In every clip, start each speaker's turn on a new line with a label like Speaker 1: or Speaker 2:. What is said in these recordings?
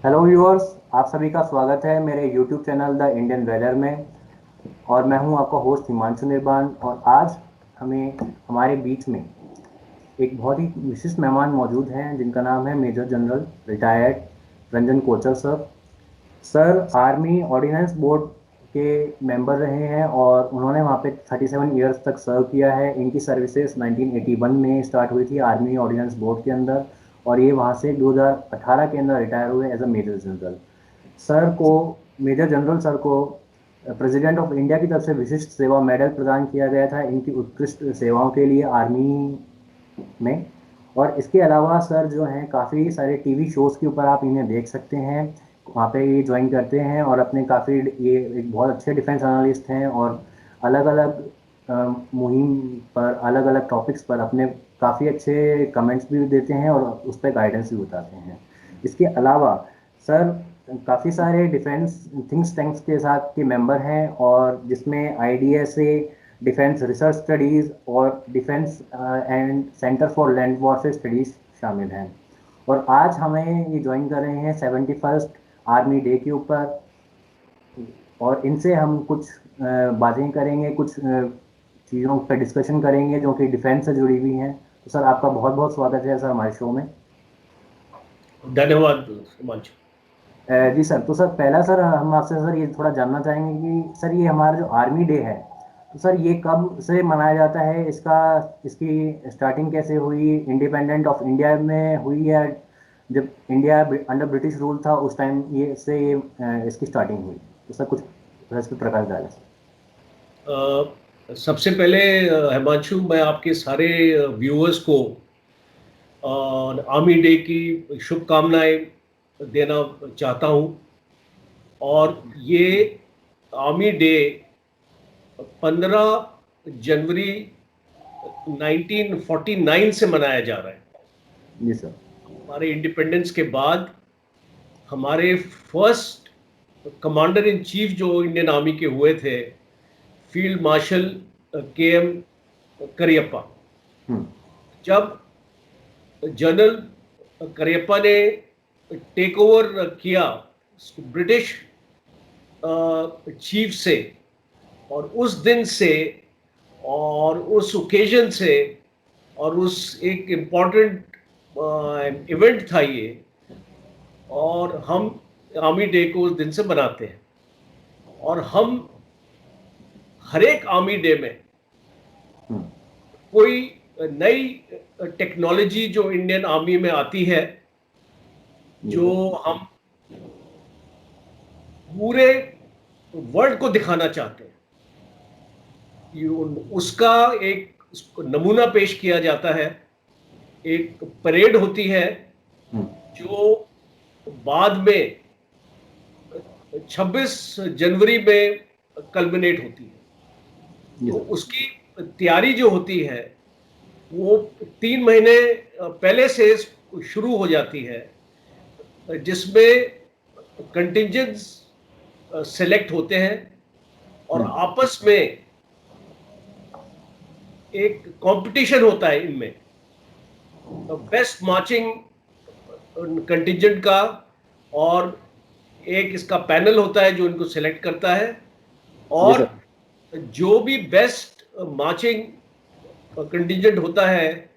Speaker 1: Hello viewers, आप सभी का स्वागत है मेरे YouTube channel the Indian weather में। और मैं हूं आपका होस्ट हिमांशु निर्बान। और आज हमें हमारे बीच में एक बहुत ही विशिष्ट मेहमान मौजूद हैं जिनका नाम है major general retired Ranjan Kochar sir. Sir army ordnance board के मेंबर रहे हैं और उन्होंने वहाँ पे 37 ईयर्स तक सर्व किया है। इनकी सर्विसेज 1981 में स्टार्ट हुई थी आर्मी ऑर्डिनेंस बोर्ड के अंदर, और ये वहाँ से 2018 के अंदर रिटायर हुए as a major general. Sir को मेजर जनरल सर को प्रेसिडेंट ऑफ इंडिया की तरफ से विशिष्ट सेवा मेडल प्रदान किया गया था इनकी उत्कृष्ट सेवाओं के लिए आर्मी में। और इसके अलावा सर जो हैं काफ़ी सारे टीवी शोज़ के ऊपर आप इन्हें देख सकते हैं। वहाँ पे ये ज्वाइन करते हैं और अपने काफ़ी ये एक बहुत अच्छे डिफेंस एनालिस्ट हैं और अलग अलग मुहिम पर अलग अलग टॉपिक्स पर अपने काफ़ी अच्छे कमेंट्स भी देते हैं और उस पर गाइडेंस भी बताते हैं। इसके अलावा सर काफ़ी सारे डिफेंस थिंक टैंक्स के साथ के मेंबर हैं, और जिसमें आईडीएसए, डिफेंस रिसर्च स्टडीज़ और defence and centre for land warfare studies शामिल हैं। और आज हमें ये ज्वाइन कर रहे हैं 71st आर्मी डे के ऊपर। और इनसे हम कुछ बातें करेंगे, कुछ चीज़ों पर डिस्कशन करेंगे जो कि डिफेंस से जुड़ी हुई हैं। तो सर आपका बहुत बहुत स्वागत है सर हमारे शो में।
Speaker 2: धन्यवाद हिमांशु।
Speaker 1: जी सर, तो सर पहला सर हम आपसे सर ये थोड़ा जानना चाहेंगे कि सर ये हमारा जो आर्मी डे है, तो सर ये कब से मनाया जाता है, इसका इसकी स्टार्टिंग कैसे हुई, इंडिपेंडेंट ऑफ इंडिया में हुई है, जब इंडिया अंडर ब्रिटिश रूल था उस टाइम ये इसकी स्टार्टिंग हुई। तो सर कुछ इस पर प्रकाश डालें सर।
Speaker 2: सबसे पहले हिमांशु, मैं आपके सारे व्यूअर्स को आर्मी डे की शुभकामनाएं देना चाहता हूं। और ये आर्मी डे 15 जनवरी 1949 से मनाया जा रहा है।
Speaker 1: जी सर।
Speaker 2: हमारे इंडिपेंडेंस के बाद हमारे फर्स्ट कमांडर इन चीफ जो इंडियन आर्मी के हुए थे, फील्ड मार्शल के एम करियप्पा।
Speaker 1: हम्म।
Speaker 2: जब जनरल करियप्पा ने टेक ओवर किया ब्रिटिश चीफ से, और उस दिन से और उस ओकेजन से और उस एक इम्पॉर्टेंट इवेंट था ये, और हम आर्मी डे को उस दिन से मनाते हैं। और हम हर एक आर्मी डे में
Speaker 1: हम्म।
Speaker 2: कोई नई टेक्नोलॉजी जो इंडियन आर्मी में आती है,
Speaker 1: जी
Speaker 2: जो
Speaker 1: सर।
Speaker 2: हम पूरे वर्ल्ड को दिखाना चाहते हैं, उसका एक नमूना पेश किया जाता है। एक परेड होती है
Speaker 1: हम्म।
Speaker 2: जो बाद में 26 जनवरी में कल्मिनेट होती है।
Speaker 1: जी
Speaker 2: तो
Speaker 1: सर।
Speaker 2: उसकी तैयारी जो होती है वो 3 महीने पहले से शुरू हो जाती है, जिसमें कंटिजेंट्स सेलेक्ट होते हैं और
Speaker 1: हम्म।
Speaker 2: आपस में एक कंपटीशन होता है इनमें, बेस्ट मार्चिंग कंटिजेंट का। और एक इसका पैनल होता है जो इनको सेलेक्ट करता है,
Speaker 1: जी
Speaker 2: और
Speaker 1: सर।
Speaker 2: जो भी बेस्ट मार्चिंग कंटिजेंट होता है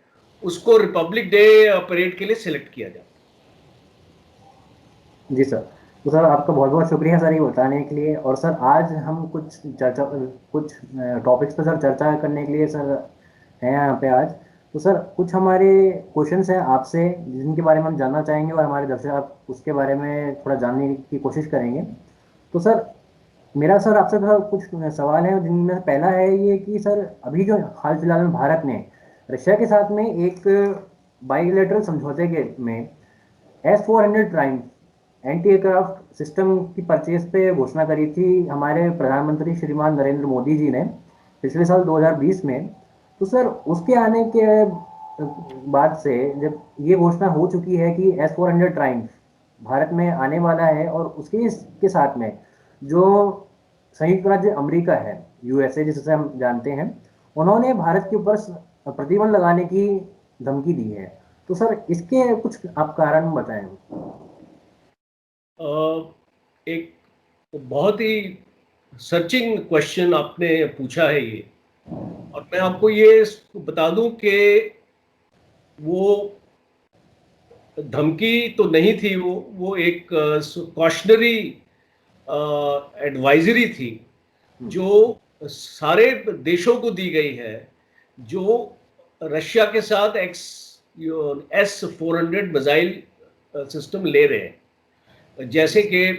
Speaker 2: उसको रिपब्लिक डे परेड के लिए सेलेक्ट किया जाता
Speaker 1: जी सर। तो सर आपका बहुत बहुत शुक्रिया सर ये बताने के लिए। और सर आज हम कुछ टॉपिक्स पर सर चर्चा करने के लिए सर हैं यहाँ पे आज। तो सर कुछ हमारे क्वेश्चंस हैं आपसे जिनके बारे में हम जानना चाहेंगे, और हमारे दर्शक आप उसके बारे में थोड़ा जानने की कोशिश करेंगे। तो सर मेरा सर आपसे थोड़ा कुछ सवाल है, जिनमें से पहला है ये कि सर अभी जो हाल फिलहाल में भारत ने रशिया के साथ में एक बाइलेटरल समझौते के में S-400 triumph anti aircraft system की परचेज पे घोषणा करी थी हमारे प्रधानमंत्री श्रीमान नरेंद्र मोदी जी ने पिछले साल 2020 में। तो सर उसके आने के बाद से जब ये घोषणा हो चुकी है कि S-400 ट्राइम्फ भारत में आने वाला है, और उसके के साथ में जो संयुक्त राज्य अमेरिका है, यूएसए जिसे हम जानते हैं, उन्होंने भारत के ऊपर प्रतिबंध लगाने की धमकी दी है। तो सर इसके कुछ आप कारण बताएं।
Speaker 2: एक बहुत ही सर्चिंग क्वेश्चन आपने पूछा है ये, और मैं आपको ये बता दूं कि वो धमकी तो नहीं थी, वो एक कॉशनरी एडवाइजरी थी जो सारे देशों को दी गई है जो रशिया के साथ S-400 मिसाइल सिस्टम ले रहे हैं, जैसे कि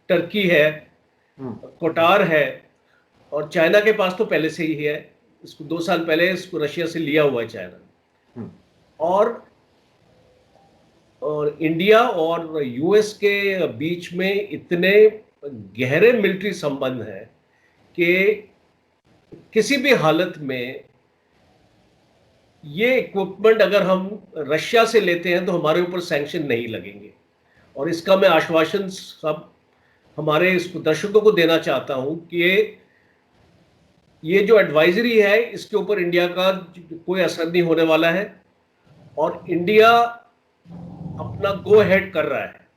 Speaker 2: टर्की है, कतार है, और चाइना के पास तो पहले से ही है। इसको 2 साल पहले इसको रशिया से लिया हुआ है चाइना। और इंडिया और यूएस के बीच में इतने गहरे मिलिट्री संबंध हैं कि किसी भी हालत में ये इक्विपमेंट अगर हम रशिया से लेते हैं तो हमारे ऊपर सैंक्शन नहीं लगेंगे। और इसका मैं आश्वासन सब हमारे इसको दर्शकों को देना चाहता हूं कि ये जो एडवाइजरी है इसके ऊपर इंडिया का कोई असर नहीं होने वाला है, और इंडिया अपना गो हेड कर रहा है।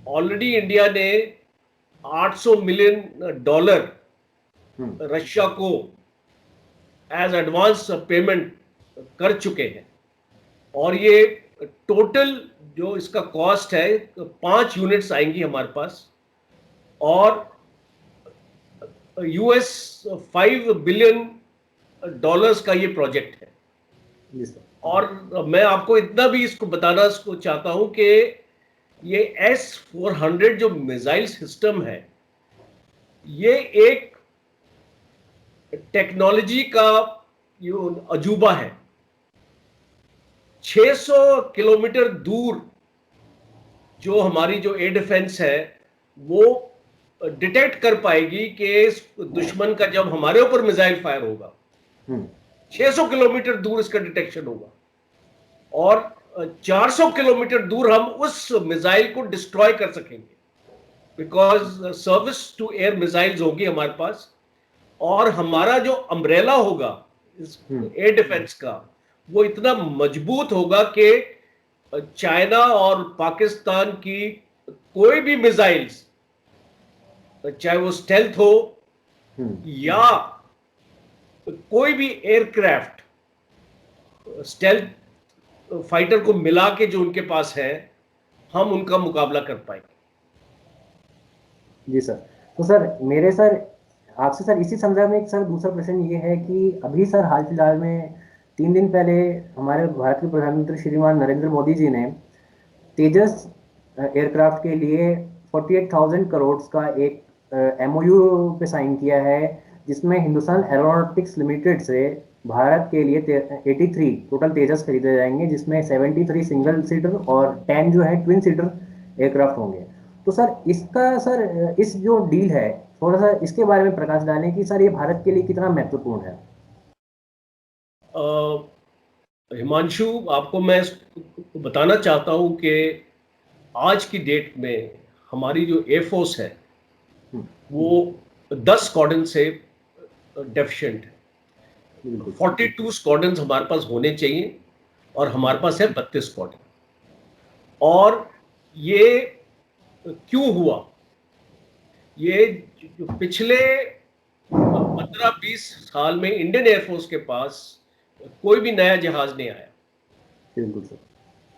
Speaker 2: ऑलरेडी इंडिया ने $800 मिलियन रशिया को एज एडवांस पेमेंट कर चुके हैं, और ये टोटल जो इसका कॉस्ट है 5 यूनिट्स आएंगी हमारे पास, और $5 बिलियन का ये प्रोजेक्ट है। और मैं आपको इतना भी इसको बताना इसको चाहता हूं कि ये S-400 जो मिसाइल सिस्टम है ये एक टेक्नोलॉजी का अजूबा है। 600 किलोमीटर दूर जो हमारी जो एयर डिफेंस है वो डिटेक्ट कर पाएगी कि दुश्मन का जब हमारे ऊपर मिसाइल फायर होगा 600 किलोमीटर दूर इसका डिटेक्शन होगा, और 400 किलोमीटर दूर हम उस मिसाइल को डिस्ट्रॉय कर सकेंगे, because service to air missiles होगी हमारे पास। और हमारा जो अम्ब्रेला होगा इस एयर डिफेंस का वो इतना मजबूत होगा कि चाइना और पाकिस्तान की कोई भी मिसाइल्स, चाहे वो स्टेल्थ हो या कोई भी एयरक्राफ्ट, स्टेल्थ फाइटर को मिला के जो उनके पास है, हम उनका मुकाबला कर पाएंगे।
Speaker 1: जी सर। तो सर मेरे सर आपसे सर इसी संदर्भ में एक सर दूसरा प्रश्न ये है कि अभी सर हाल फिलहाल में 3 दिन पहले हमारे भारत के प्रधानमंत्री श्रीमान नरेंद्र मोदी जी ने तेजस एयरक्राफ्ट के लिए 48,000 करोड़ का एक MOU पे साइन किया है, जिसमें हिंदुस्तान एरोनॉटिक्स लिमिटेड से भारत के लिए 83 टोटल तेजस खरीदे जाएंगे, जिसमें 73 सिंगल सीटर और 10 जो है ट्विन सीटर एयरक्राफ्ट होंगे। तो सर इसका सर इस जो डील है थोड़ा सा इसके बारे में प्रकाश डालें कि सर ये भारत के लिए कितना महत्वपूर्ण है।
Speaker 2: हिमांशु, आपको मैं बताना चाहता हूं कि आज की डेट में हमारी जो एयरफोर्स है वो 10 स्क्वाड्रन से डेफिशिएंट है। 42 स्क्वाड्रन हमारे पास होने चाहिए और हमारे पास है 32 स्क्वाड्रन। और ये क्यों हुआ? ये जो पिछले 15-20 साल में इंडियन एयरफोर्स के पास कोई भी नया जहाज नहीं आया।
Speaker 1: बिल्कुल सर।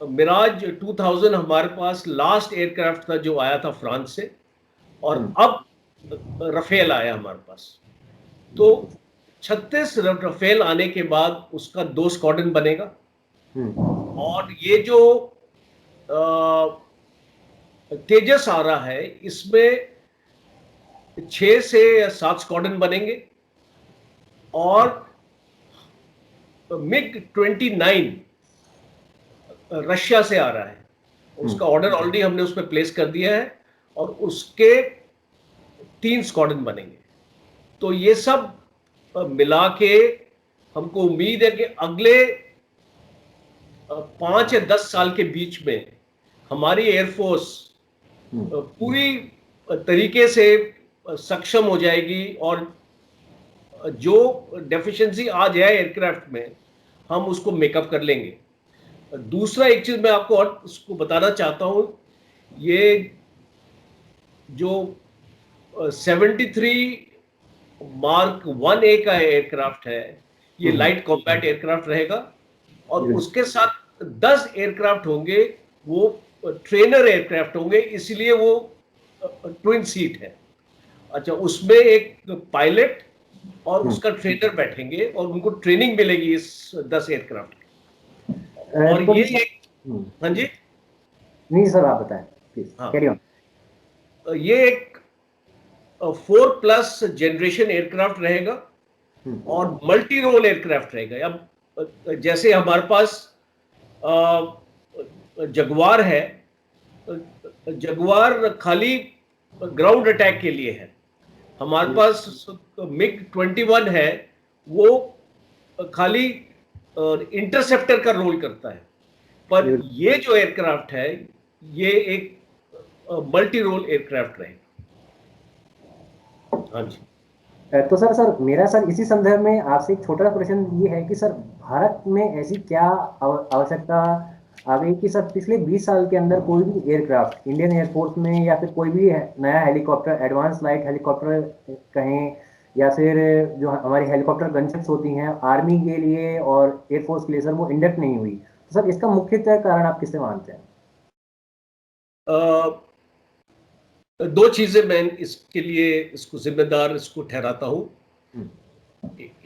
Speaker 2: मिराज 2000 हमारे पास लास्ट एयरक्राफ्ट था जो आया था फ्रांस से, और अब रफेल आया हमारे पास। तो 36 रफेल आने के बाद उसका 2 स्क्वाड्रन बनेगा, और ये जो तेजस आ रहा है इसमें 6 से 7 स्क्वाड्रन बनेंगे, और MiG-29 रशिया से आ रहा है, उसका ऑर्डर ऑलरेडी हमने उस पर प्लेस कर दिया है, और उसके 3 स्क्वाड्रन बनेंगे। तो ये सब मिला के हमको उम्मीद है कि अगले 5 या 10 साल के बीच में हमारी एयरफोर्स पूरी तरीके से सक्षम हो जाएगी, और जो डेफिशिएंसी आज है एयरक्राफ्ट में हम उसको मेकअप कर लेंगे। दूसरा एक चीज मैं आपको और उसको बताना चाहता हूं, ये जो 73 मार्क 1A का एयरक्राफ्ट है, ये लाइट कॉम्बैट एयरक्राफ्ट रहेगा, और उसके साथ 10 एयरक्राफ्ट होंगे, वो ट्रेनर एयरक्राफ्ट होंगे, इसलिए वो ट्विन सीट है। अच्छा, उसमें एक पायलट और उसका ट्रेनर बैठेंगे और उनको ट्रेनिंग मिलेगी इस 10 एयरक्राफ्ट की। और
Speaker 1: तो
Speaker 2: ये एक, हाँ जी,
Speaker 1: नहीं सर, आप बताएं प्लीज,
Speaker 2: हाँ,
Speaker 1: कैरी ऑन।
Speaker 2: ये एक 4+ जनरेशन एयरक्राफ्ट रहेगा और मल्टी रोल एयरक्राफ्ट रहेगा। अब जैसे हमारे पास जगुआर है, जगुआर खाली ग्राउंड अटैक के लिए है। हमारे पास MiG-21 है, वो खाली इंटरसेप्टर का रोल करता है। पर ये जो एयरक्राफ्ट है, ये एक मल्टी रोल एयरक्राफ्ट रहेगा। हाँ जी।
Speaker 1: तो सर मेरा सर इसी संदर्भ में आपसे एक छोटा सा प्रश्न ये है कि सर भारत में ऐसी क्या आवश्यकता आ गई कि सर पिछले 20 साल के अंदर कोई भी एयरक्राफ्ट इंडियन एयरफोर्स में या फिर कोई भी नया हेलीकॉप्टर, एडवांस लाइट हेलीकॉप्टर कहें, या फिर जो हमारी हेलीकॉप्टर गनशिप्स होती हैं आर्मी के लिए और एयरफोर्स के लिए, सर वो इंडक्ट नहीं हुई। तो सर इसका मुख्यतः कारण आप किससे मानते हैं?
Speaker 2: दो चीजें मैं इसके लिए इसको जिम्मेदार इसको ठहराता हूं।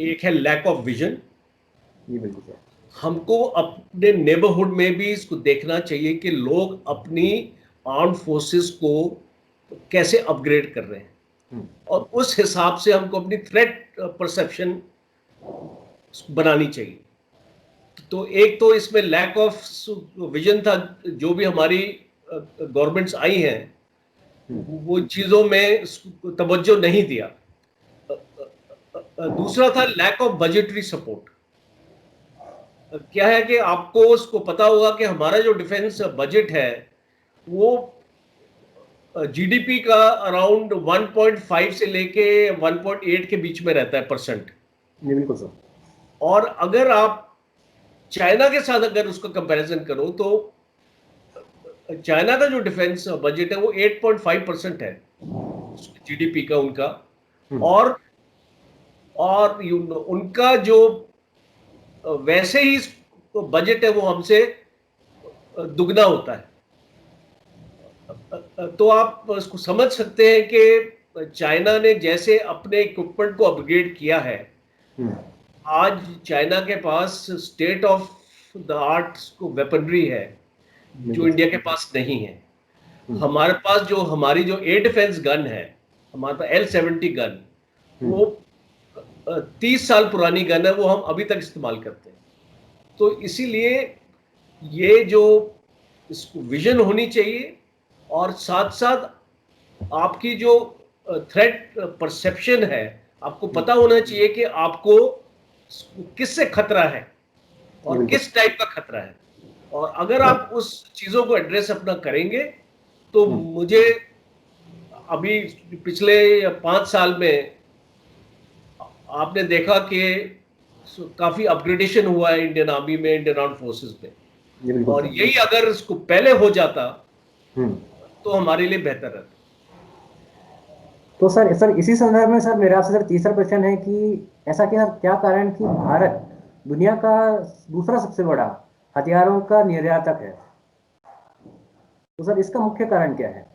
Speaker 2: एक है लैक ऑफ विजन।
Speaker 1: जी बिल्कुल सर।
Speaker 2: हमको अपने नेबरहुड में भी इसको देखना चाहिए कि लोग अपनी आर्म फोर्सेस को कैसे अपग्रेड कर रहे हैं, और उस हिसाब से हमको अपनी थ्रेट परसेप्शन बनानी चाहिए। तो एक तो इसमें लैक ऑफ विजन था, जो भी हमारी गवर्नमेंट्स आई हैं वो चीजों में तवज्जो नहीं दिया। दूसरा था लैक ऑफ बजटरी सपोर्ट। क्या है कि आपको उसको पता होगा कि हमारा जो डिफेंस बजट है वो जीडीपी का अराउंड 1.5 से लेके 1.8 के बीच में रहता है परसेंट।
Speaker 1: जी बिल्कुल सर।
Speaker 2: और अगर आप चाइना के साथ अगर उसका कंपैरिजन करो तो चाइना का जो डिफेंस बजट है वो 8.5% है जीडीपी का उनका। और उनका जो वैसे ही बजट है वो हमसे दुगना होता है। तो आप इसको समझ सकते हैं कि चाइना ने जैसे अपने इक्विपमेंट को अपग्रेड किया है, आज चाइना के पास state of the art weaponry है जो इंडिया के पास नहीं है। हमारे पास जो हमारी जो एयर डिफेंस गन है, हमारे पास L-70 गन, वो 30 साल पुरानी गन है, वो हम अभी तक इस्तेमाल करते हैं। तो इसीलिए ये जो इसको विजन होनी चाहिए, और साथ साथ आपकी जो थ्रेट परसेप्शन है, आपको पता होना चाहिए कि आपको किससे खतरा है और किस टाइप का खतरा है। और अगर आप उस चीजों को एड्रेस अपना करेंगे तो मुझे अभी पिछले 5 साल में आपने देखा कि काफी अपग्रेडेशन हुआ है इंडियन आर्मी में, इंडियन आर्म फोर्सेस में। और यही अगर इसको पहले हो जाता तो हमारे लिए बेहतर रहता।
Speaker 1: तो सर इसी संदर्भ में सर मेरा आपसे सर तीसरा प्रश्न है कि ऐसा क्या कारण कि भारत दुनिया का दूसरा सबसे बड़ा हथियारों का निर्यातक है? तो सर इसका मुख्य कारण क्या है?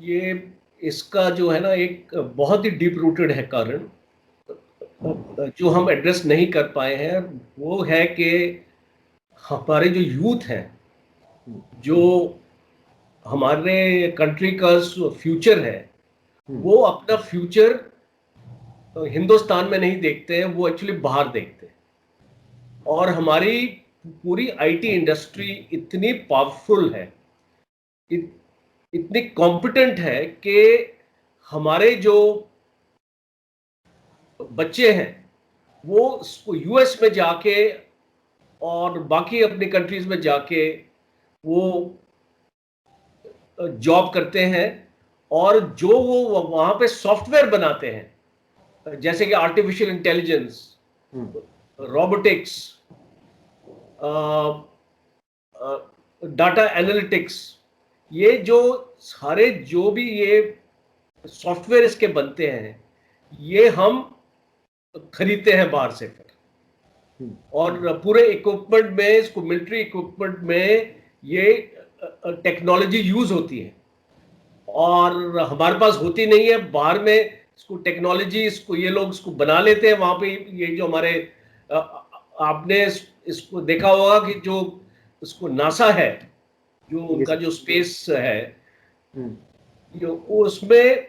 Speaker 2: ये इसका जो है ना एक बहुत ही डीप रूटेड है कारण, जो हम एड्रेस नहीं कर पाए हैं। वो है कि हमारे जो यूथ हैं, जो हमारे कंट्री का फ्यूचर है, वो अपना फ्यूचर हिंदुस्तान में नहीं देखते हैं, वो एक्चुअली बाहर देखते हैं। और हमारी पूरी आईटी इंडस्ट्री इतनी पावरफुल है, इतनी कॉम्पिटेंट है कि हमारे जो बच्चे हैं वो यूएस में जाके और बाकी अपनी कंट्रीज में जाके वो जॉब करते हैं। और जो वो वहां पे सॉफ्टवेयर बनाते हैं, जैसे कि artificial intelligence, robotics, data analytics, ये जो सारे जो भी ये सॉफ्टवेयर इसके बनते हैं, ये हम खरीदते हैं बाहर से फिर,
Speaker 1: हम्म,
Speaker 2: और पूरे इक्विपमेंट में, इसको मिलिट्री इक्विपमेंट में ये टेक्नोलॉजी यूज होती है, और हमारे पास होती नहीं है बाहर में। इसको टेक्नोलॉजी, इसको ये लोग इसको बना लेते हैं वहां पे। ये जो हमारे आपने इसको देखा होगा कि जो इसको नासा है, जो
Speaker 1: जी
Speaker 2: उनका
Speaker 1: सर।
Speaker 2: जो स्पेस है,
Speaker 1: हम्म,
Speaker 2: जो उसमें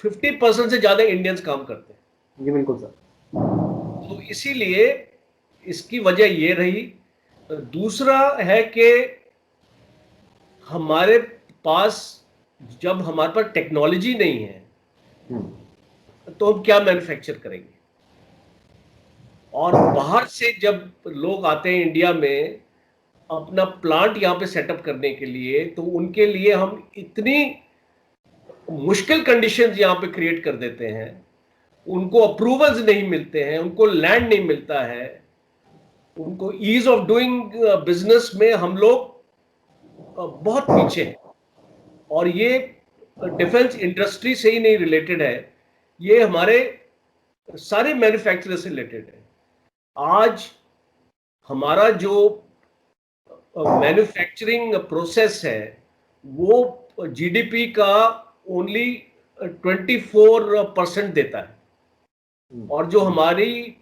Speaker 2: 50% से ज्यादा इंडियंस काम करते हैं।
Speaker 1: जी बिल्कुल सर।
Speaker 2: तो इसीलिए इसकी वजह ये रही। दूसरा है कि हमारे पास, जब हमारे पास टेक्नोलॉजी नहीं है,
Speaker 1: हम्म,
Speaker 2: तो हम क्या मैन्युफैक्चर करेंगे? और बाहर से जब लोग आते हैं इंडिया में अपना प्लांट यहाँ पे सेटअप करने के लिए, तो उनके लिए हम इतनी मुश्किल कंडीशंस यहाँ पे क्रिएट कर देते हैं। उनको अप्रूवल्स नहीं मिलते हैं, उनको लैंड नहीं मिलता है, उनको ईज ऑफ डूइंग बिजनेस में हम लोग बहुत पीछे हैं। और ये डिफेंस इंडस्ट्री से ही नहीं रिलेटेड है, ये हमारे सारे मैन्युफैक्चरर से रिलेटेड है। आज हमारा जो मैन्युफैक्चरिंग प्रोसेस है, वो जीडीपी का ओनली 24% देता है,
Speaker 1: हम्म,
Speaker 2: और जो हमारी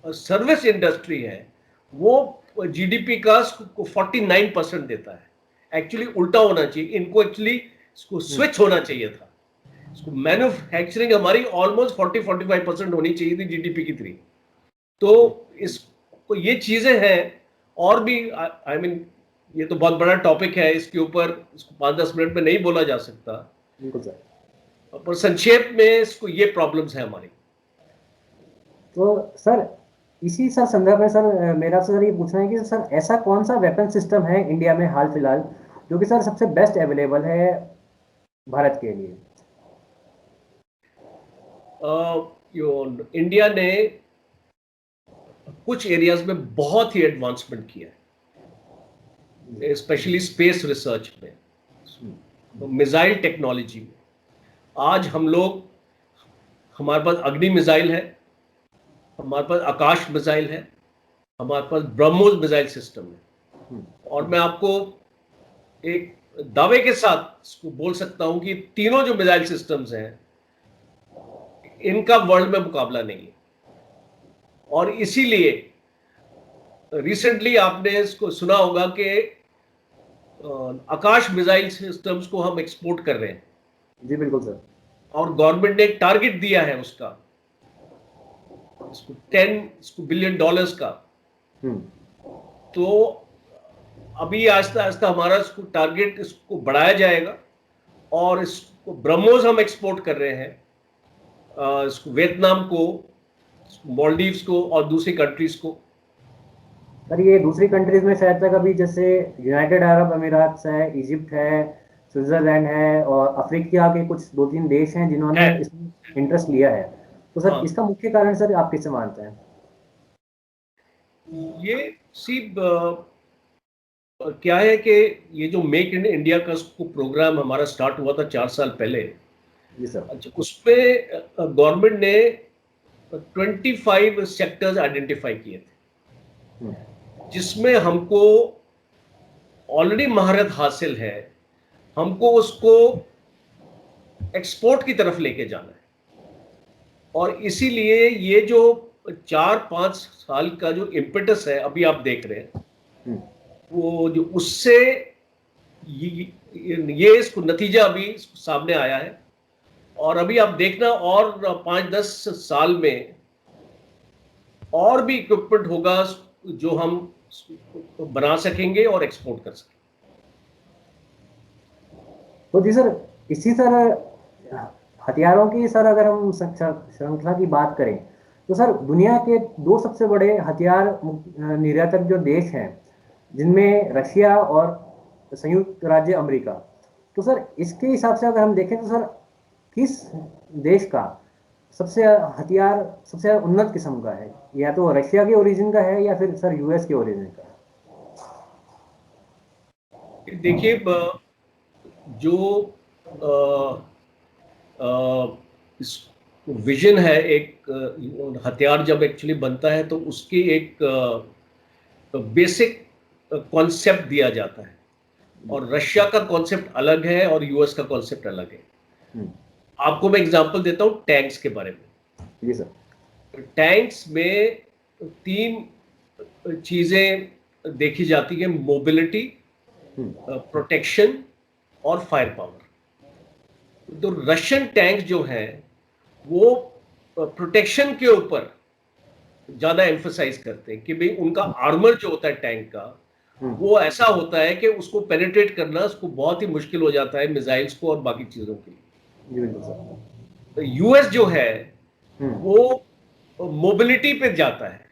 Speaker 2: सर्विस इंडस्ट्री है वो जीडीपी का 49% देता है। एक्चुअली उल्टा होना चाहिए इनको, एक्चुअली इसको
Speaker 1: हम्म,
Speaker 2: स्विच होना चाहिए था। इसको मैन्युफैक्चरिंग हमारी ऑलमोस्ट 40-45% होनी चाहिए थी जीडीपी की थ्री। तो
Speaker 1: जी
Speaker 2: इसको ये चीजें हैं। और भी आई मीन ये तो बहुत बड़ा टॉपिक है, इसके ऊपर इसको 5-10 मिनट में नहीं बोला जा सकता,
Speaker 1: बिल्कुल सर।
Speaker 2: पर संक्षेप में इसको ये प्रॉब्लम्स है हमारी।
Speaker 1: तो सर, इसी सर संदर्भ में सर मेरा आपसे सर ये पूछना है कि सर ऐसा कौन सा वेपन सिस्टम है इंडिया में हाल फिलहाल जो कि सर सबसे बेस्ट अवेलेबल है भारत के लिए?
Speaker 2: इंडिया ने कुछ एरियाज में बहुत ही एडवांसमेंट किया है, स्पेशली स्पेस रिसर्च में,
Speaker 1: हम्म,
Speaker 2: तो मिसाइल टेक्नोलॉजी में। आज हम लोग, हमारे पास अग्नि मिसाइल है, हमारे पास आकाश मिसाइल है, हमारे पास ब्रह्मोस मिसाइल सिस्टम है।
Speaker 1: हम्म,
Speaker 2: और मैं आपको एक दावे के साथ इसको बोल सकता हूं कि तीनों जो मिसाइल सिस्टम्स हैं, इनका वर्ल्ड में मुकाबला नहीं है। और इसीलिए रिसेंटली आपने इसको सुना होगा कि आकाश मिसाइल सिस्टम्स को हम एक्सपोर्ट कर रहे हैं,
Speaker 1: जी बिल्कुल सर।
Speaker 2: और गवर्नमेंट ने एक टारगेट दिया है उसका, इसको 10 बिलियन डॉलर्स का।
Speaker 1: हम्म,
Speaker 2: तो अभी आहिस्ता आहिस्ता हमारा इसको टारगेट इसको बढ़ाया जाएगा, और इसको ब्रह्मोस हम एक्सपोर्ट कर रहे हैं, इसको वियतनाम को, मालदीव्स को और दूसरी कंट्रीज को।
Speaker 1: सर ये दूसरी कंट्रीज में शायद तक अभी जैसे यूनाइटेड अरब अमीरात है, इजिप्ट है, स्विट्जरलैंड है और अफ्रीका के कुछ 2-3 देश हैं जिन्होंने
Speaker 2: है।
Speaker 1: इसमें इंटरेस्ट लिया है। तो सर
Speaker 2: हाँ,
Speaker 1: इसका मुख्य कारण सर आप किससे मानते हैं?
Speaker 2: ये सी क्या है कि ये जो मेक इन इंडिया का प्रोग्राम हमारा स्टार्ट हुआ था 4 साल पहले।
Speaker 1: जी सर।
Speaker 2: अच्छा, उसमें गवर्नमेंट ने 25 सेक्टर्स आइडेंटिफाई किए थे,
Speaker 1: हम्म,
Speaker 2: जिसमें हमको ऑलरेडी महारत हासिल है, हमको उसको एक्सपोर्ट की तरफ लेके जाना है। और इसीलिए ये जो 4-5 साल का जो इम्पेटस है अभी आप देख रहे हैं,
Speaker 1: हम्म,
Speaker 2: वो जो उससे ये इसको नतीजा अभी सामने आया है। और अभी आप देखना, और 5-10 साल में और भी इक्विपमेंट होगा जो हम बना सकेंगे और एक्सपोर्ट कर सकेंगे।
Speaker 1: तो जी सर, इसी तरह हथियारों की सर अगर हम श्रृंखला की बात करें तो सर दुनिया के दो सबसे बड़े हथियार निर्यातक जो देश हैं जिनमें रशिया और संयुक्त राज्य अमेरिका, तो सर इसके हिसाब से अगर हम देखें तो सर किस देश का सबसे हथियार सबसे उन्नत किस्म का है? या तो रशिया के ओरिजिन का है या फिर सर यूएस के ओरिजिन का?
Speaker 2: देखिए, जो विजन है, एक हथियार जब एक्चुअली बनता है तो उसकी एक बेसिक कॉन्सेप्ट दिया जाता है, और रशिया का कॉन्सेप्ट अलग है और यूएस का कॉन्सेप्ट अलग है।
Speaker 1: हम्म,
Speaker 2: आपको मैं एग्जांपल देता हूँ टैंक्स के बारे में।
Speaker 1: जी सर।
Speaker 2: टैंक्स में तीन चीजें देखी जाती है: मोबिलिटी,
Speaker 1: हम्म,
Speaker 2: प्रोटेक्शन और फायर पावर। तो रशियन टैंक जो है वो प्रोटेक्शन के ऊपर ज्यादा एम्फोसाइज करते हैं कि भाई उनका आर्मर जो होता है टैंक का,
Speaker 1: हम्म,
Speaker 2: वो ऐसा होता है कि उसको पेनिट्रेट करना उसको बहुत ही मुश्किल हो जाता है, मिसाइल्स को और बाकी चीजों के लिए।
Speaker 1: जी बिल्कुल सर।
Speaker 2: तो यूएस जो है
Speaker 1: हम्म,
Speaker 2: वो मोबिलिटी पे जाता है।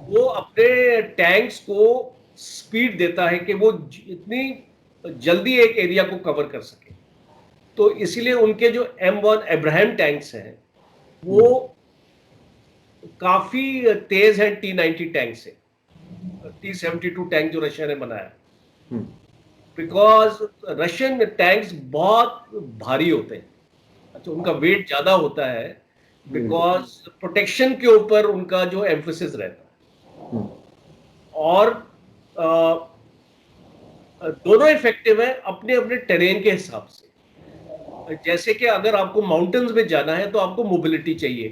Speaker 2: वो अपने टैंक्स को स्पीड देता है कि वो इतनी जल्दी एक एरिया को कवर कर सके। तो इसीलिए उनके जो M1 अब्राहम टैंक्स हैं वो
Speaker 1: हम्म,
Speaker 2: काफी तेज हैं T90 टैंक से, T72 टैंक जो रशिया ने बनाया।
Speaker 1: हम्म,
Speaker 2: बिकॉज रशियन टैंक्स बहुत भारी होते हैं। अच्छा, उनका वेट ज्यादा होता है
Speaker 1: जी बिल्कुल।
Speaker 2: बिकॉज प्रोटेक्शन के ऊपर उनका जो एम्फोसिस रहता है।
Speaker 1: हम्म,
Speaker 2: और दोनों इफेक्टिव है अपने अपने टेरेन के हिसाब से। जैसे कि अगर आपको माउंटेन्स में जाना है तो आपको मोबिलिटी चाहिए,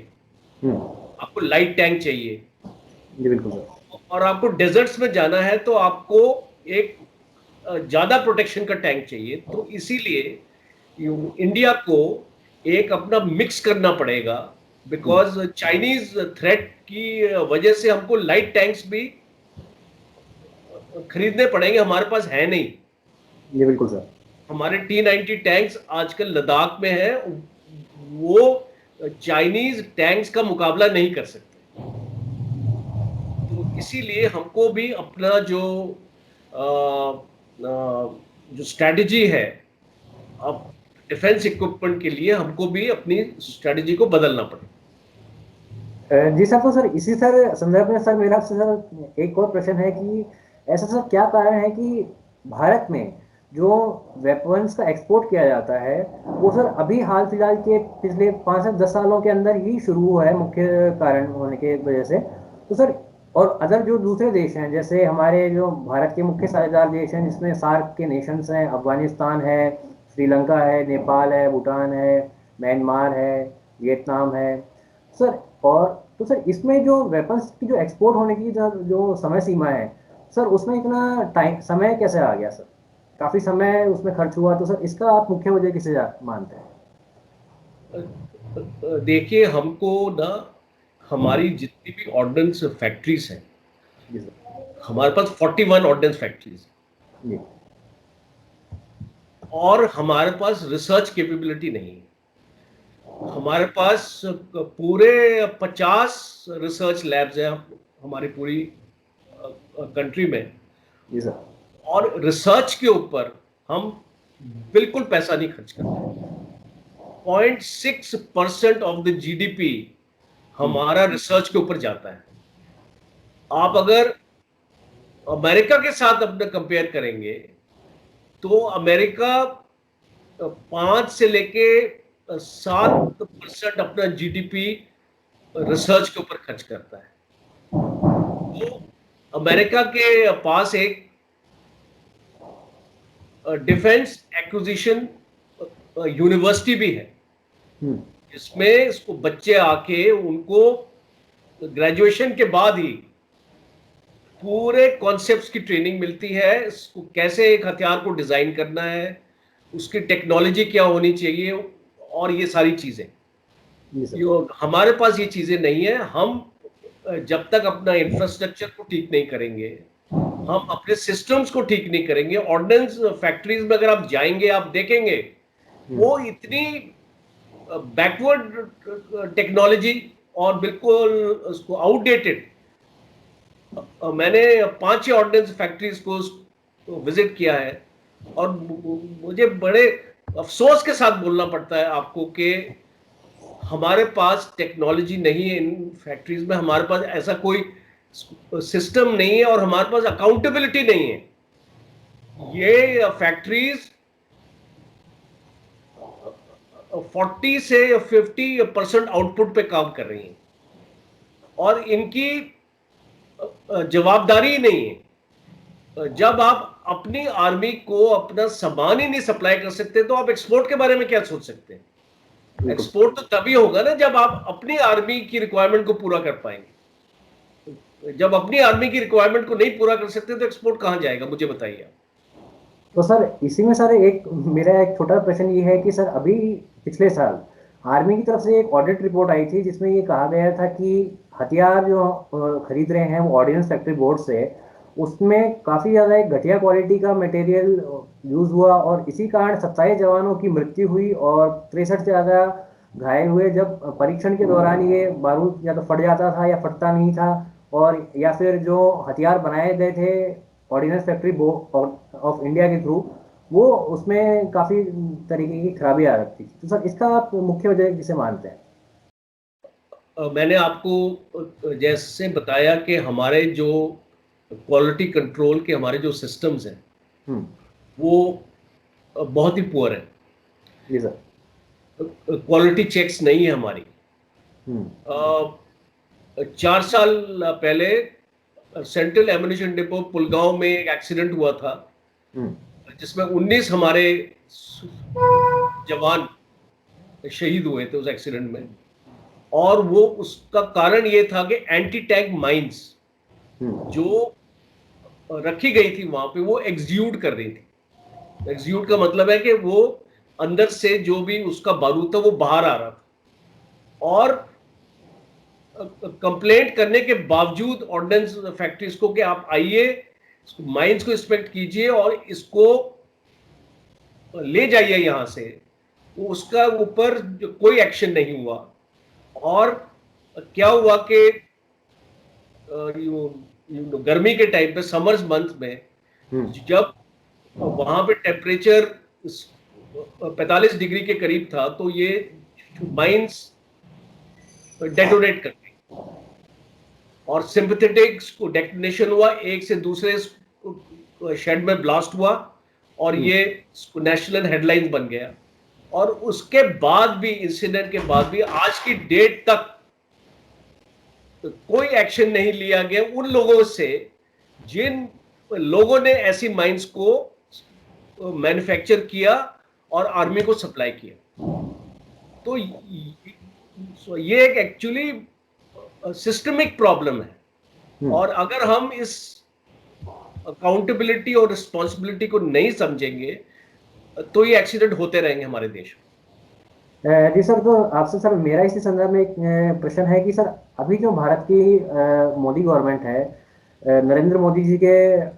Speaker 1: हम्म,
Speaker 2: आपको लाइट टैंक चाहिए।
Speaker 1: जी बिल्कुल सर।
Speaker 2: और आपको डेजर्ट्स में जाना है तो आपको एक ज्यादा प्रोटेक्शन का टैंक चाहिए। तो इसीलिए इंडिया को एक अपना मिक्स करना पड़ेगा,
Speaker 1: हम्म,
Speaker 2: बिकॉज चाइनीज थ्रेट की वजह से हमको लाइट टैंक्स भी खरीदने पड़ेंगे, हमारे पास है नहीं।
Speaker 1: जी बिल्कुल सर।
Speaker 2: हमारे T90 टैंक्स आजकल लद्दाख में है, वो चाइनीज टैंक्स का मुकाबला नहीं कर सकते। तो इसीलिए हमको भी अपना जो स्ट्रैटेजी है अब डिफेंस इक्विपमेंट के लिए, हमको भी अपनी स्ट्रैटेजी को बदलना पड़ेगा।
Speaker 1: जी सर, तो सर इसी सर संदर्भ में सर मेरा आपसे सर एक और प्रश्न है कि ऐसा सर क्या कारण है कि भारत में जो वेपन्स का एक्सपोर्ट किया जाता है वो सर अभी हाल फिलहाल के पिछले 5 से 10 सालों के अंदर ही शुरू हुआ है, मुख्य कारण होने के वजह से। तो सर और अदर जो दूसरे देश हैं, जैसे हमारे जो भारत के मुख्य साझेदार देश हैं जिसमें सार्क के नेशंस हैं, अफगानिस्तान है, श्रीलंका है, नेपाल है, भूटान है, म्यांमार है, वियतनाम है सर। और तो सर इसमें जो वेपन्स की जो एक्सपोर्ट होने की जो समय सीमा है सर, उसमें इतना टाइम समय कैसे आ गया सर? काफी समय उसमें खर्च हुआ, तो सर इसका आप मुख्य वजह किसे मानते हैं?
Speaker 2: देखिए, हमको ना हमारी जितनी भी ऑर्डिनेंस फैक्ट्रीज हैं,
Speaker 1: जी सर।
Speaker 2: हमारे पास 41 ऑर्डिनेंस फैक्ट्रीज,
Speaker 1: जी।
Speaker 2: और हमारे पास रिसर्च कैपेबिलिटी नहीं है। हमारे पास पूरे 50 रिसर्च लैब्स हैं हमारी पूरी कंट्री में।
Speaker 1: जी सर।
Speaker 2: और रिसर्च के ऊपर हम बिल्कुल पैसा नहीं खर्च करते। 0.6% ऑफ द जीडीपी
Speaker 1: हम्म,
Speaker 2: हमारा रिसर्च के ऊपर जाता है। आप अगर अमेरिका के साथ अपने कंपेयर करेंगे तो अमेरिका 5 से लेके 7% अपना जीडीपी रिसर्च के ऊपर खर्च करता है। तो अमेरिका के पास एक डिफेंस एक्विजिशन यूनिवर्सिटी भी है,
Speaker 1: हम्म,
Speaker 2: जिसमें इसको बच्चे आके उनको ग्रेजुएशन के बाद ही पूरे कॉन्सेप्ट्स की ट्रेनिंग मिलती है। इसको कैसे एक हथियार को डिजाइन करना है, उसकी टेक्नोलॉजी क्या होनी चाहिए, और ये सारी चीजें।
Speaker 1: जी सर।
Speaker 2: यो हमारे पास ये चीजें नहीं है। हम जब तक अपना इंफ्रास्ट्रक्चर को ठीक नहीं करेंगे, हम अपने सिस्टम्स को ठीक नहीं करेंगे। ऑर्डिनेंस फैक्ट्रीज में अगर आप जाएंगे, आप देखेंगे
Speaker 1: हम्म,
Speaker 2: वो इतनी बैकवर्ड टेक्नोलॉजी और बिल्कुल उसको आउटडेटेड। मैंने 5-6 ऑर्डिनेंस फैक्ट्रीज को विजिट किया है, और मुझे बड़े अफसोस के साथ बोलना पड़ता है आपको कि हमारे पास टेक्नोलॉजी नहीं है इन फैक्ट्रीज में। हमारे पास ऐसा कोई सिस्टम नहीं है और हमारे पास अकाउंटेबिलिटी नहीं है। ये फैक्ट्रीज 40 से 50% आउटपुट पे काम कर रही हैं और इनकी जवाबदारी ही नहीं है। जब आप अपनी आर्मी को अपना सामान ही नहीं सप्लाई कर सकते तो आप एक्सपोर्ट के बारे में क्या सोच सकते हैं?
Speaker 1: बिल्कुल।
Speaker 2: एक्सपोर्ट तो तभी होगा ना जब आप अपनी आर्मी की रिक्वायरमेंट को पूरा कर पाएंगे। जब अपनी आर्मी की रिक्वायरमेंट को नहीं पूरा कर सकते तो एक्सपोर्ट कहां जाएगा, मुझे बताइए आप।
Speaker 1: तो सर इसी में सर एक मेरा एक छोटा प्रश्न ये है कि सर अभी पिछले साल आर्मी की तरफ से एक ऑडिट रिपोर्ट आई थी जिसमें ये कहा गया था कि हथियार जो खरीद रहे हैं वो ऑर्डिनेंस फैक्ट्री बोर्ड से, उसमें काफ़ी ज़्यादा एक घटिया क्वालिटी का मटेरियल यूज़ हुआ और इसी कारण 27 जवानों की मृत्यु हुई और 63 से ज़्यादा घायल हुए जब परीक्षण के दौरान ये बारूद या तो फट जाता था या फटता नहीं था, और या फिर जो हथियार बनाए गए थे ऑर्डिनेंस फैक्ट्री ऑफ इंडिया के थ्रू, वो उसमें काफ़ी तरीके की खराबी आ रखी थी। तो सर इसका आप मुख्य वजह किसे मानते हैं?
Speaker 2: मैंने आपको जैसे बताया कि हमारे जो क्वालिटी कंट्रोल के हमारे जो सिस्टम्स हैं
Speaker 1: हम्म।
Speaker 2: वो बहुत ही पुअर है।
Speaker 1: जी सर।
Speaker 2: क्वालिटी चेक्स नहीं है हमारी।
Speaker 1: हम्म।
Speaker 2: 4 साल पहले सेंट्रल एम्युनिशन डिपो पुलगांव में एक एक्सीडेंट हुआ था
Speaker 1: हम्म।
Speaker 2: जिसमें 19 हमारे जवान शहीद हुए थे उस एक्सीडेंट में। और वो उसका कारण ये था कि एंटी टैंक माइंस
Speaker 1: हम्म।
Speaker 2: जो रखी गई थी वहां पे वो एग्जीक्यूट कर रही थी। एग्जीक्यूट का मतलब है कि वो अंदर से जो भी उसका बारूद था वो बाहर आ रहा था। और कंप्लेंट करने के बावजूद ऑर्डिनेंस फैक्ट्रीज को कि आप आइए, माइंस को इंस्पेक्ट कीजिए और इसको ले जाइए यहां से, उसका ऊपर कोई एक्शन नहीं हुआ। और क्या हुआ कि गर्मी के टाइम पे समर्स मंथ में
Speaker 1: हम्म।
Speaker 2: जब वहां पे टेम्परेचर 45 डिग्री के करीब था तो ये माइंस डेटोनेट कर गई और सिंपथेटिक को डेटोनेशन हुआ, एक से दूसरे शेड में ब्लास्ट हुआ और
Speaker 1: हम्म।
Speaker 2: ये नेशनल हेडलाइंस बन गया। और उसके बाद भी, इंसिडेंट के बाद भी आज की डेट तक कोई एक्शन नहीं लिया गया उन लोगों से जिन लोगों ने ऐसी माइंस को मैन्युफैक्चर किया और आर्मी को सप्लाई किया। तो ये एक एक्चुअली सिस्टमिक प्रॉब्लम है।
Speaker 1: हम्म।
Speaker 2: और अगर हम इस अकाउंटेबिलिटी और रिस्पॉन्सिबिलिटी को नहीं समझेंगे तो ये एक्सीडेंट होते रहेंगे हमारे देश
Speaker 1: जी सर, तो आपसे सर मेरा इसी संदर्भ में एक प्रश्न है कि सर अभी जो भारत की मोदी गवर्नमेंट है, नरेंद्र मोदी जी के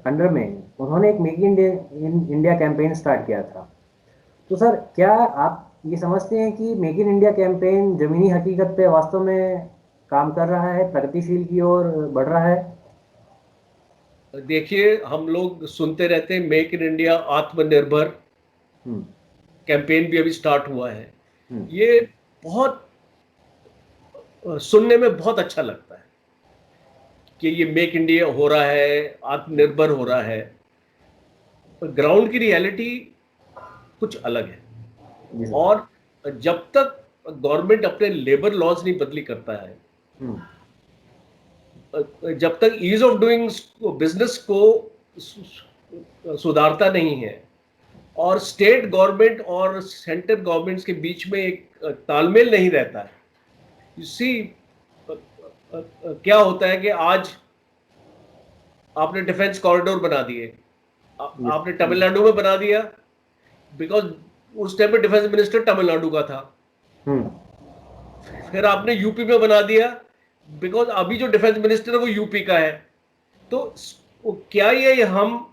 Speaker 1: अंडर में उन्होंने एक make in India campaign start किया था। तो सर क्या आप ये समझते हैं कि मेक इन इंडिया कैंपेन जमीनी हकीकत पे वास्तव में काम कर रहा है, प्रगतिशील की ओर बढ़ रहा है?
Speaker 2: में। देखिए, हम लोग सुनते रहते हैं मेक इन इंडिया, आत्मनिर्भर
Speaker 1: हम्म।
Speaker 2: कैंपेन भी अभी स्टार्ट हुआ है।
Speaker 1: हम्म।
Speaker 2: ये बहुत सुनने में बहुत अच्छा लगता है कि ये मेक इंडिया हो रहा है, आत्मनिर्भर हो रहा है। पर ग्राउंड की रियलिटी कुछ अलग है।
Speaker 1: जी सर।
Speaker 2: और जब तक गवर्नमेंट अपने लेबर लॉज नहीं बदली करता है,
Speaker 1: हम्म।
Speaker 2: जब तक ईज ऑफ डूइंग बिजनेस को सुधारता नहीं है और स्टेट गवर्नमेंट और सेंट्रल गवर्नमेंट्स के बीच में एक तालमेल नहीं रहता है। यू सी, क्या होता है कि आज आपने डिफेंस कॉरिडोर बना दिए,
Speaker 1: जी
Speaker 2: आपने तमिलनाडु में बना दिया बिकॉज उस टाइम पे डिफेंस मिनिस्टर तमिलनाडु का था।
Speaker 1: हम्म।
Speaker 2: फिर आपने यूपी में बना दिया बिकॉज अभी जो डिफेंस मिनिस्टर है वो यूपी का है। तो क्या ये हम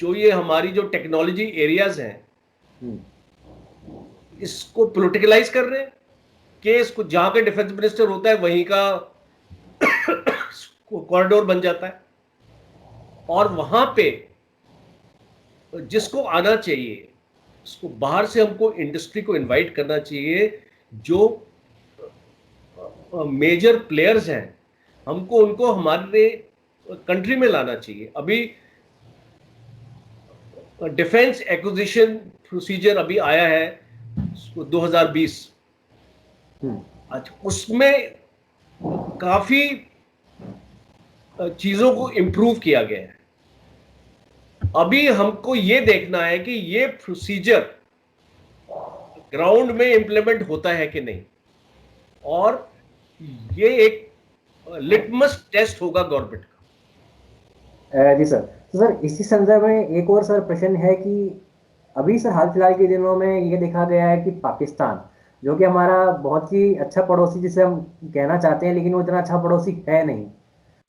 Speaker 2: जो ये हमारी जो टेक्नोलॉजी एरियाज हैं
Speaker 1: हम्म।
Speaker 2: इसको पोलिटिकलाइज कर रहे हैं कि इसको जहां का डिफेंस मिनिस्टर होता है वहीं का कॉरिडोर बन जाता है और वहां पे जिसको आना चाहिए उसको बाहर से हमको इंडस्ट्री को इनवाइट करना चाहिए। जो मेजर प्लेयर्स हैं हमको उनको हमारे कंट्री में लाना चाहिए। अभी डिफेंस एक्विजिशन प्रोसीजर अभी आया है 2020।
Speaker 1: हम्म।
Speaker 2: अच्छा, उसमें काफी चीजों को इम्प्रूव किया गया है। अभी हमको ये देखना है कि ये प्रोसीजर ग्राउंड में इंप्लीमेंट होता है कि नहीं, और ये एक लिटमस टेस्ट होगा गवर्नमेंट का।
Speaker 1: जी सर। तो सर इसी संदर्भ में एक और सर प्रश्न है कि अभी सर हाल फिलहाल के दिनों में ये देखा गया है कि पाकिस्तान, जो कि हमारा बहुत ही अच्छा पड़ोसी जिसे हम कहना चाहते हैं, लेकिन वो इतना अच्छा पड़ोसी है नहीं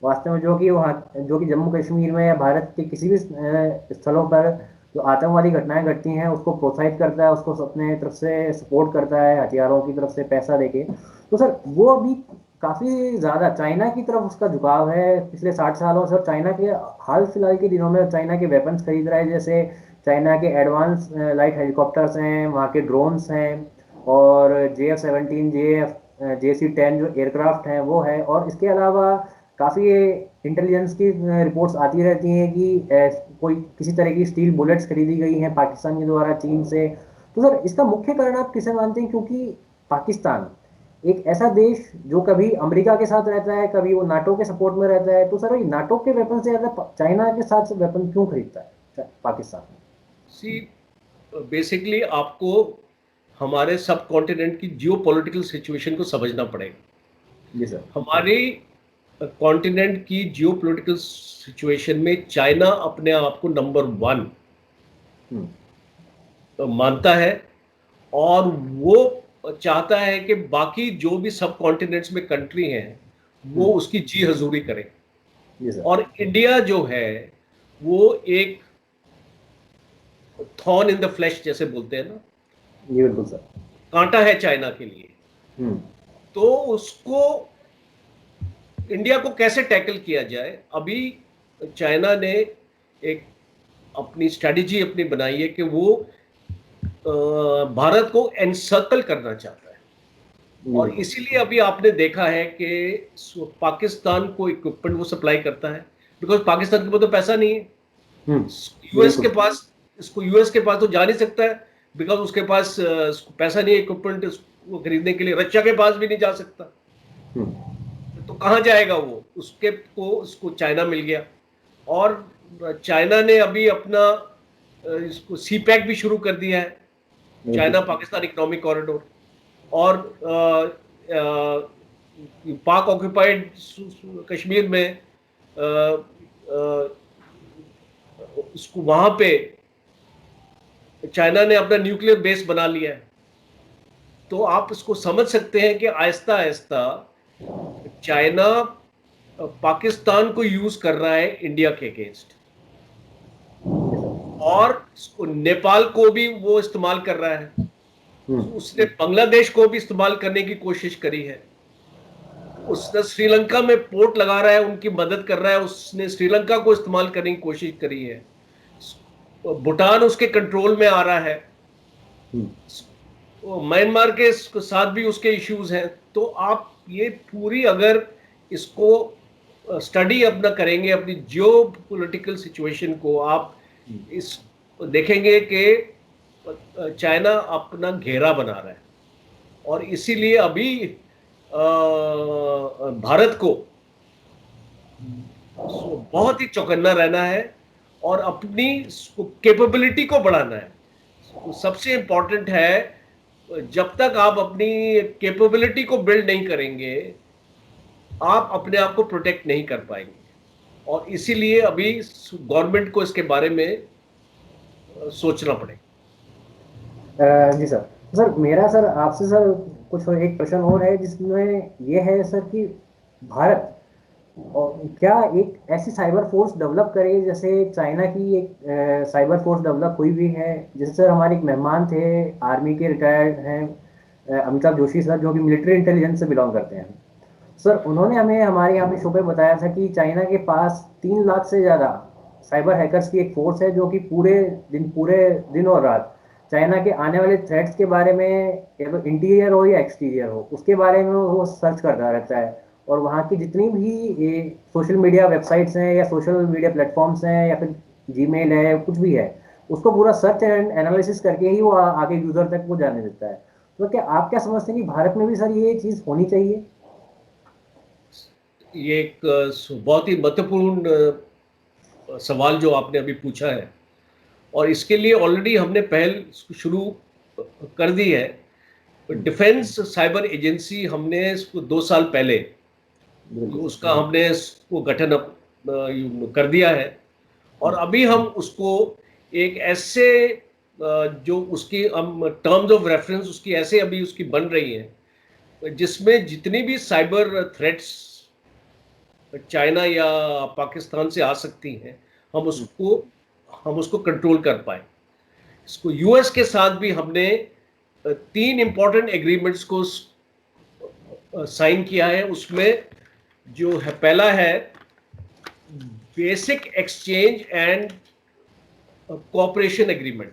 Speaker 1: वास्तव में, जो कि वहाँ, जो कि जम्मू कश्मीर में या भारत के किसी भी स्थलों पर जो आतंकवादी घटनाएं घटती हैं उसको प्रोत्साहित करता है, उसको अपने तरफ से सपोर्ट करता है हथियारों की तरफ से पैसा देके। तो सर वो अभी काफ़ी ज़्यादा चाइना की तरफ उसका झुकाव है पिछले 60 सालों से, और चाइना के हाल फिलहाल के दिनों में चाइना के वेपन्स खरीद रहा है, जैसे चाइना के एडवांस लाइट हेलीकॉप्टर्स हैं, वहाँ के ड्रोन्स हैं, और JF-17 JC-10 जो एयरक्राफ्ट हैं वो है, और इसके अलावा काफ़ी इंटेलिजेंस की रिपोर्ट्स आती रहती हैं कि कोई किसी तरह की स्टील बुलेट्स खरीदी गई हैं पाकिस्तान के द्वारा चीन से। तो सर इसका मुख्य कारण आप किसे मानते हैं, क्योंकि पाकिस्तान एक ऐसा देश जो कभी अमेरिका के साथ रहता है, कभी वो नाटो के सपोर्ट में रहता है, तो सर ये नाटो के वेपन से ज़्यादा चाइना के साथ वेपन क्यों खरीदता है पाकिस्तान?
Speaker 2: सी, बेसिकली आपको हमारे सब कॉन्टिनेंट की जियो पॉलिटिकल सिचुएशन को समझना पड़ेगा।
Speaker 1: जी सर।
Speaker 2: हमारे कॉन्टिनेंट की जियो पॉलिटिकल सिचुएशन में चाइना अपने आप को नंबर 1
Speaker 1: हम्म।
Speaker 2: मानता है, और वो चाहता है कि बाकी जो भी सब कॉन्टिनेंट्स में कंट्री हैं वो
Speaker 1: हम्म।
Speaker 2: उसकी जी हजूरी करें।
Speaker 1: जी सर।
Speaker 2: और इंडिया जो है वो एक थॉर्न इन द फ्लैश जैसे बोलते हैं ना,
Speaker 1: जी बिल्कुल सर।
Speaker 2: कांटा है चाइना के लिए।
Speaker 1: हम्म।
Speaker 2: तो उसको इंडिया को कैसे टैकल किया जाए, अभी चाइना ने एक अपनी स्ट्रेटजी अपनी बनाई है कि वो भारत को एनसर्कल करना चाहता है।
Speaker 1: जी
Speaker 2: और
Speaker 1: बिल्कुल।
Speaker 2: इसीलिए अभी आपने देखा है कि पाकिस्तान को इक्विपमेंट वो सप्लाई करता है, बिकॉज पाकिस्तान के पास तो पैसा नहीं है। यूएस के
Speaker 1: बिल्कुल।
Speaker 2: पास, इसको यूएस के पास तो जा नहीं सकता है, बिकॉज उसके पास पैसा नहीं है इक्विपमेंट उसको खरीदने के लिए। रशिया के पास भी नहीं जा सकता,
Speaker 1: हम्म।
Speaker 2: तो कहाँ जाएगा वो, उसके को उसको चाइना मिल गया। और चाइना ने अभी अपना इसको सी पैक भी शुरू कर दिया है,
Speaker 1: बिल्कुल
Speaker 2: China
Speaker 1: sir.
Speaker 2: Pakistan economic corridor. और पाक ऑक्यूपाइड कश्मीर में उसको वहां पे चाइना ने अपना न्यूक्लियर बेस बना लिया है। तो आप इसको समझ सकते हैं कि आहिस्ता आहिस्ता चाइना पाकिस्तान को यूज कर रहा है इंडिया के अगेंस्ट,
Speaker 1: जी सर।
Speaker 2: और इसको नेपाल को भी वो इस्तेमाल कर रहा है।
Speaker 1: हम्म।
Speaker 2: उसने बांग्लादेश को भी इस्तेमाल करने की कोशिश करी है। उसने श्रीलंका में पोर्ट लगा रहा है, उनकी मदद कर रहा है, उसने श्रीलंका को इस्तेमाल करने की कोशिश करी है। भूटान उसके कंट्रोल में आ रहा है।
Speaker 1: हम्म।
Speaker 2: म्यांमार के साथ भी उसके इश्यूज हैं। तो आप ये पूरी अगर इसको स्टडी अपना करेंगे, अपनी जियो पॉलिटिकल सिचुएशन को आप इस देखेंगे कि चाइना अपना घेरा बना रहा है। और इसीलिए अभी भारत को बहुत ही चौकन्ना रहना है और अपनी कैपेबिलिटी को बढ़ाना है। सबसे इंपॉर्टेंट है, जब तक आप अपनी कैपेबिलिटी को बिल्ड नहीं करेंगे आप अपने आप को प्रोटेक्ट नहीं कर पाएंगे। और इसीलिए अभी गवर्नमेंट को इसके बारे में सोचना पड़ेगा।
Speaker 1: जी सर। सर मेरा सर आपसे सर कुछ एक प्रश्न और है, जिसमें ये है सर कि भारत और क्या एक ऐसी साइबर फोर्स डेवलप करे जैसे चाइना की एक साइबर फोर्स डेवलप हुई भी है। जैसे सर हमारे एक मेहमान थे, आर्मी के रिटायर्ड हैं, अमिताभ जोशी सर, जो कि मिलिट्री इंटेलिजेंस से बिलोंग करते हैं। सर उन्होंने हमें हमारे यहाँ पे शो पे बताया था कि चाइना के पास 3 लाख से ज़्यादा साइबर हैकर्स की एक फोर्स है, जो कि पूरे दिन और रात चाइना के आने वाले थ्रेट्स के बारे में, या तो इंटीरियर हो या एक्सटीरियर हो, उसके बारे में वो सर्च करता रहता है। और वहाँ की जितनी भी सोशल मीडिया वेबसाइट्स हैं या सोशल मीडिया प्लेटफॉर्म्स हैं या फिर जीमेल है कुछ भी है, उसको पूरा सर्च एंड एनालिसिस करके ही वो आगे यूजर तक वो जाने देता है। तो क्या आप क्या समझते हैं कि भारत में भी सर ये चीज होनी चाहिए?
Speaker 2: ये एक बहुत ही महत्वपूर्ण सवाल जो आपने अभी पूछा है, और इसके लिए ऑलरेडी हमने पहल शुरू कर दी है। डिफेंस साइबर एजेंसी हमने इसको 2 साल पहले उसका हमने इसको गठन कर दिया है, और अभी हम उसको एक ऐसे जो उसकी हम टर्म्स ऑफ रेफरेंस उसकी ऐसे अभी उसकी बन रही है जिसमें जितनी भी साइबर थ्रेट्स चाइना या पाकिस्तान से आ सकती हैं, हम उसको कंट्रोल कर पाए। इसको यूएस के साथ भी हमने 3 इंपॉर्टेंट एग्रीमेंट्स को साइन किया है। उसमें जो है, पहला है basic exchange and cooperation agreement.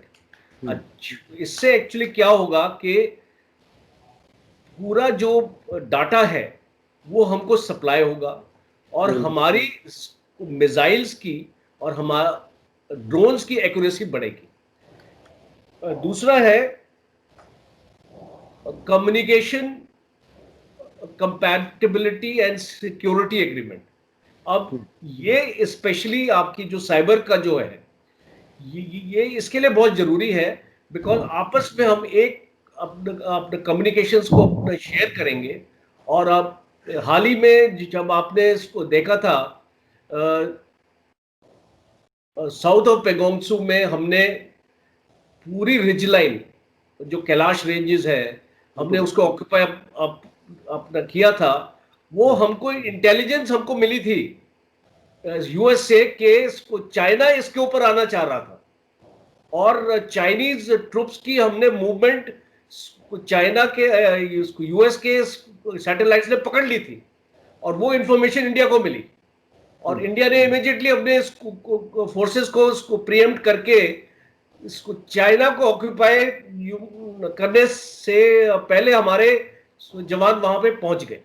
Speaker 2: इससे एक्चुअली क्या होगा कि पूरा जो डाटा है वो हमको सप्लाई होगा, और हमारी मिसाइल्स की और हमारा ड्रोन्स की एक्यूरेसी बढ़ेगी। दूसरा है communication compatibility and security agreement. अब ये स्पेशली आपकी जो साइबर का जो है, ये इसके लिए बहुत जरूरी है, बिकॉज आपस में हम एक अपने कम्युनिकेशंस को अपना शेयर करेंगे। और अब हाल ही में जब आपने इसको देखा था, साउथ ऑफ पेगोंगसू में हमने पूरी रिज लाइन जो कैलाश रेंजेस है हमने उसको ऑक्यूपाई अपना किया था। वो हमको इंटेलिजेंस हमको मिली थी यूएस से कि चाइना इसके ऊपर आना चाह रहा था, और चाइनीज ट्रुप्स की हमने मूवमेंट चाइना के यूएस के सैटेलाइट्स ने पकड़ ली थी, और वो इंफॉर्मेशन इंडिया को मिली, और इंडिया ने इमीडिएटली अपने फोर्सेस को उसको प्रीएम्प्ट करके इसको चाइना को ऑक्यूपाई करने से पहले हमारे जवान वहां पे पहुंच गए।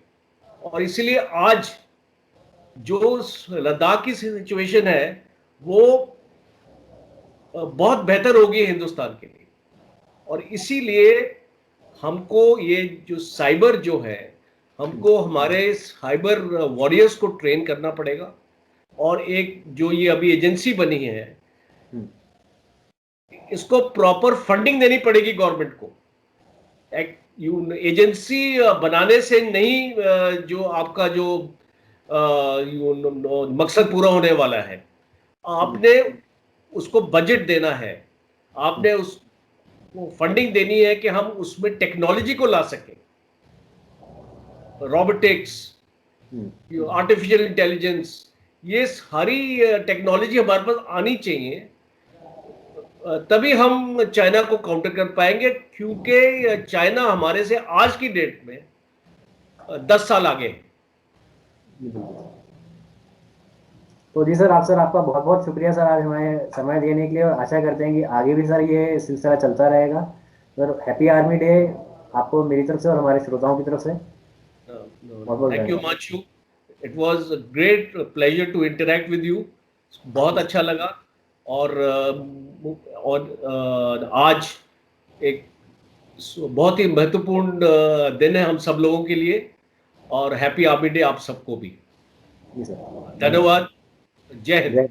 Speaker 2: और इसीलिए आज जो लद्दाख की सिचुएशन है वो बहुत बेहतर होगी हिंदुस्तान के लिए। और इसीलिए हमको ये जो साइबर जो है, हमको हमारे साइबर वॉरियर्स को ट्रेन करना पड़ेगा, और एक जो ये अभी एजेंसी बनी है इसको प्रॉपर फंडिंग देनी पड़ेगी गवर्नमेंट को। एजेंसी बनाने से नहीं जो आपका जो मकसद पूरा होने वाला है, आपने उसको बजट देना है, आपने उसको फंडिंग देनी है कि हम उसमें टेक्नोलॉजी को ला सकें, रोबोटिक्स, आर्टिफिशियल इंटेलिजेंस, ये सारी टेक्नोलॉजी हमारे पास आनी चाहिए, तभी हम चाइना को काउंटर कर पाएंगे। क्योंकि चाइना हमारे से आज की डेट में 10 साल आगे है।
Speaker 1: तो जी सर, आपका बहुत बहुत शुक्रिया सर आज हमें समय देने के लिए, और आशा करते हैं कि आगे भी सर ये सिलसिला चलता रहेगा। सर हैप्पी आर्मी डे आपको मेरी तरफ से और हमारे श्रोताओं की तरफ से।
Speaker 2: Thank you much. It was a great pleasure to interact with you, बहुत अच्छा लगा। और आज एक बहुत ही महत्वपूर्ण दिन है हम सब लोगों के लिए, और हैप्पी आर्मी डे आप सबको भी। धन्यवाद। जय हिंद।